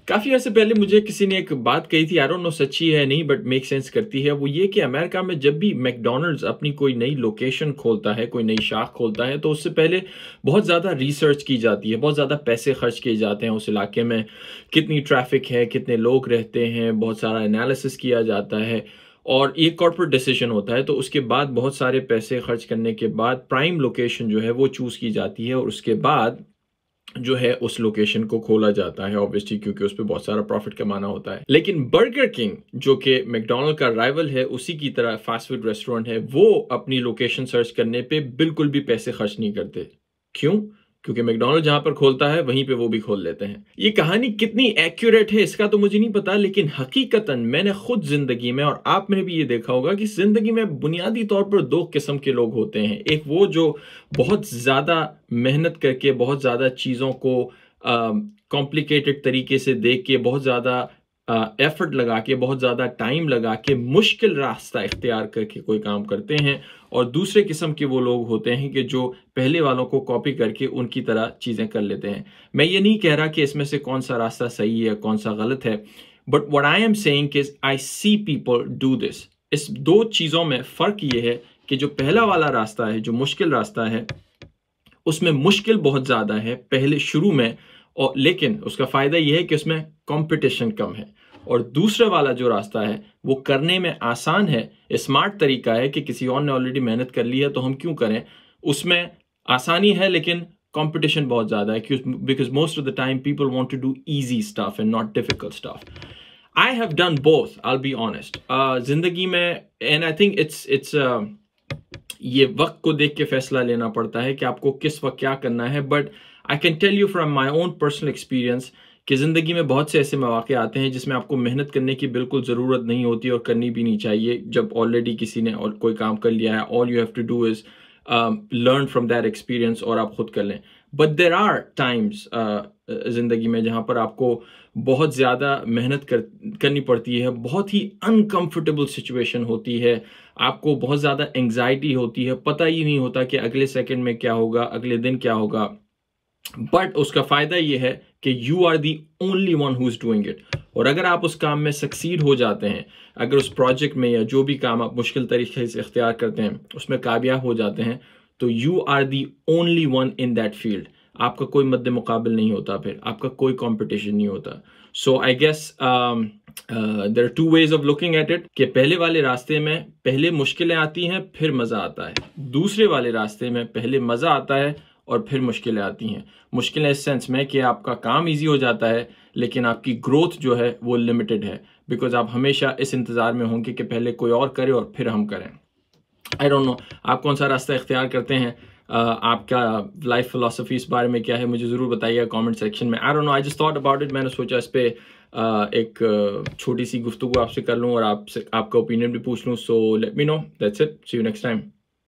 काफ़ी अर्से पहले मुझे किसी ने एक बात कही थी, आई डोंट नो सच्ची है नहीं बट मेक सेंस करती है। वो ये कि अमेरिका में जब भी मैकडॉनल्ड्स अपनी कोई नई लोकेशन खोलता है, कोई नई शाख खोलता है, तो उससे पहले बहुत ज़्यादा रिसर्च की जाती है, बहुत ज़्यादा पैसे खर्च किए जाते हैं उस इलाके में, कितनी ट्रैफिक है, कितने लोग रहते हैं, बहुत सारा एनालिसिस किया जाता है और ये कॉर्पोरेट डिसीजन होता है। तो उसके बाद बहुत सारे पैसे खर्च करने के बाद प्राइम लोकेशन जो है वो चूज़ की जाती है और उसके बाद जो है उस लोकेशन को खोला जाता है, ऑब्वियसली क्योंकि उस पे बहुत सारा प्रॉफिट कमाना होता है। लेकिन बर्गर किंग जो कि मैकडॉनल्ड का राइवल है, उसी की तरह फास्ट फूड रेस्टोरेंट है, वो अपनी लोकेशन सर्च करने पे बिल्कुल भी पैसे खर्च नहीं करते। क्यों? क्योंकि मैकडॉनल्ड जहां पर खोलता है वहीं पे वो भी खोल लेते हैं। ये कहानी कितनी एक्यूरेट है इसका तो मुझे नहीं पता, लेकिन हकीकतन मैंने खुद जिंदगी में और आप में भी ये देखा होगा कि जिंदगी में बुनियादी तौर पर दो किस्म के लोग होते हैं। एक वो जो बहुत ज्यादा मेहनत करके, बहुत ज्यादा चीजों को कॉम्प्लिकेटेड तरीके से देख के, बहुत ज्यादा एफर्ट लगा के, बहुत ज़्यादा टाइम लगा के, मुश्किल रास्ता इख्तियार करके कोई काम करते हैं। और दूसरे किस्म के वो लोग होते हैं कि जो पहले वालों को कॉपी करके उनकी तरह चीज़ें कर लेते हैं। मैं ये नहीं कह रहा कि इसमें से कौन सा रास्ता सही है, कौन सा गलत है, but what I am saying is I see people do this. इस दो चीज़ों में फ़र्क ये है कि जो पहला वाला रास्ता है, जो मुश्किल रास्ता है, उसमें मुश्किल बहुत ज़्यादा है पहले शुरू में, और लेकिन उसका फ़ायदा यह है कि उसमें कंपटीशन कम है। और दूसरा वाला जो रास्ता है वो करने में आसान है, स्मार्ट तरीका है कि किसी और ने ऑलरेडी मेहनत कर ली है तो हम क्यों करें। उसमें आसानी है लेकिन कंपटीशन बहुत ज़्यादा है, because most of the time people want to do easy stuff and not difficult stuff. I have done both, I will be honest जिंदगी में, एंड आई थिंक इट्स ये वक्त को देख के फैसला लेना पड़ता है कि आपको किस वक्त क्या करना है। But I can tell you from my own personal experience कि ज़िंदगी में बहुत से ऐसे मौके आते हैं जिसमें आपको मेहनत करने की बिल्कुल ज़रूरत नहीं होती और करनी भी नहीं चाहिए। जब ऑलरेडी किसी ने और कोई काम कर लिया है, all you have to do is learn from that experience और आप खुद कर लें। बट देर आर टाइम्स ज़िंदगी में जहाँ पर आपको बहुत ज़्यादा मेहनत करनी पड़ती है, बहुत ही अनकंफर्टेबल सिचुएशन होती है, आपको बहुत ज़्यादा एंग्जाइटी होती है, पता ही नहीं होता कि अगले सेकंड में क्या होगा, अगले दिन क्या होगा। बट उसका फ़ायदा ये है कि you are the only one who is doing it. और अगर आप उस काम में सक्सीड हो जाते हैं, अगर उस प्रोजेक्ट में या जो भी काम आप मुश्किल तरीके से इख्तियार करते हैं उसमें कामयाब हो जाते हैं, तो you are the only one in that field. आपका कोई मद्दे मुकाबिल नहीं होता, फिर आपका कोई कंपटीशन नहीं होता। So I guess there are two ways of looking at it कि पहले वाले रास्ते में पहले मुश्किलें आती हैं फिर मज़ा आता है, दूसरे वाले रास्ते में पहले मज़ा आता है और फिर मुश्किलें आती हैं। मुश्किलें इस सेंस में कि आपका काम इजी हो जाता है लेकिन आपकी ग्रोथ जो है वो लिमिटेड है, बिकॉज आप हमेशा इस इंतज़ार में होंगे कि पहले कोई और करे और फिर हम करें। आई डोंट नो आप कौन सा रास्ता इख्तियार करते हैं, आपका लाइफ फिलोसफी इस बारे में क्या है, मुझे ज़रूर बताइएगा कमेंट सेक्शन में। I don't know, I just thought about it. मैंने सोचा इस पे एक छोटी सी गुफ्तगू आपसे कर लूँ और आपसे आपका ओपिनियन भी पूछ लूँ। So let me know, that's it, see you next time.